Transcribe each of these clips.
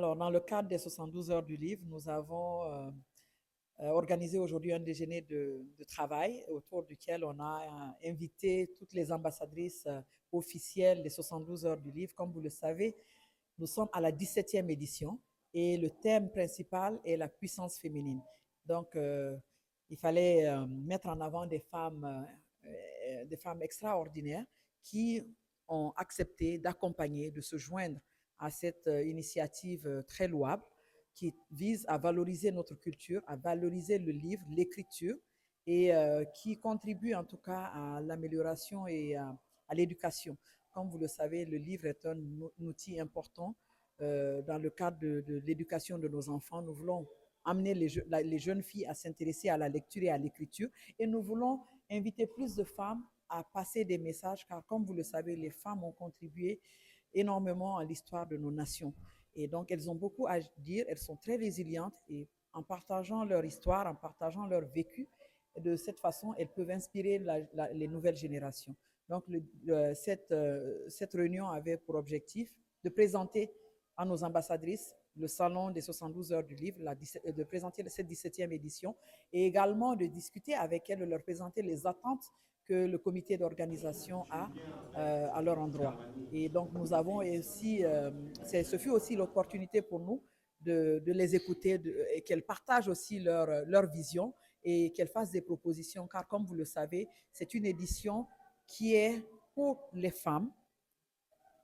Alors, dans le cadre des 72 heures du livre, nous avons organisé aujourd'hui un déjeuner de travail autour duquel on a invité toutes les ambassadrices officielles des 72 heures du livre. Comme vous le savez, nous sommes à la 17e édition et le thème principal est la puissance féminine. Donc, il fallait mettre en avant des femmes extraordinaires qui ont accepté d'accompagner, de se joindre à cette initiative très louable qui vise à valoriser notre culture, à valoriser le livre, l'écriture et qui contribue en tout cas à l'amélioration et à l'éducation. Comme vous le savez, le livre est un outil important dans le cadre de l'éducation de nos enfants. Nous voulons amener les jeunes filles à s'intéresser à la lecture et à l'écriture et nous voulons inviter plus de femmes à passer des messages car comme vous le savez, les femmes ont contribué énormément à l'histoire de nos nations. Et donc, elles ont beaucoup à dire, elles sont très résilientes et en partageant leur histoire, en partageant leur vécu, de cette façon, elles peuvent inspirer les nouvelles générations. Donc, cette réunion avait pour objectif de présenter à nos ambassadrices le salon des 72 heures du livre, de présenter cette 17e édition et également de discuter avec elles, de leur présenter les attentes que le comité d'organisation a à leur endroit. Et donc, nous avons aussi, ce fut aussi l'opportunité pour nous de les écouter et qu'elles partagent aussi leur vision et qu'elles fassent des propositions, car comme vous le savez, c'est une édition qui est pour les femmes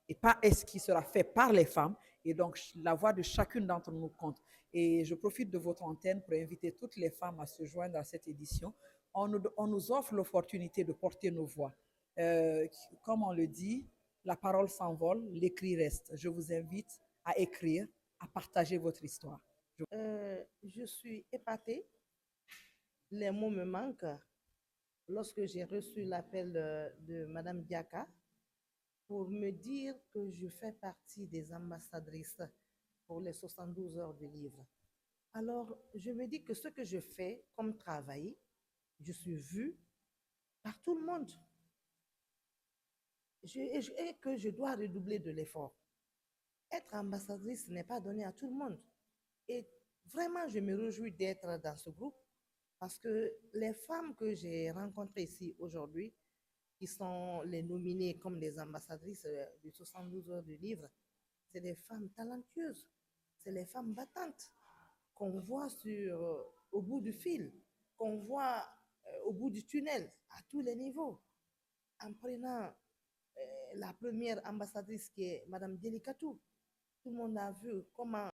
et pas est-ce qui sera fait par les femmes. Et donc, la voix de chacune d'entre nous compte. Et je profite de votre antenne pour inviter toutes les femmes à se joindre à cette édition. On nous offre l'opportunité de porter nos voix. Euh, Comme on le dit, la parole s'envole, l'écrit reste. Je vous invite à écrire, à partager votre histoire. Je suis épatée, les mots me manquent lorsque j'ai reçu l'appel de Madame Diaka pour me dire que je fais partie des ambassadrices pour les 72 heures du livre. Alors, je me dis que ce que je fais comme travail, je suis vue par tout le monde et que je dois redoubler de l'effort. Être ambassadrice n'est pas donné à tout le monde. Et vraiment, je me réjouis d'être dans ce groupe parce que les femmes que j'ai rencontrées ici aujourd'hui, qui sont les nominées comme des ambassadrices du 72 heures du livre, c'est des femmes talentueuses, c'est les femmes battantes qu'on voit au bout du fil, qu'on voit au bout du tunnel, à tous les niveaux. En prenant la première ambassadrice qui est Madame Delikatou, tout le monde a vu comment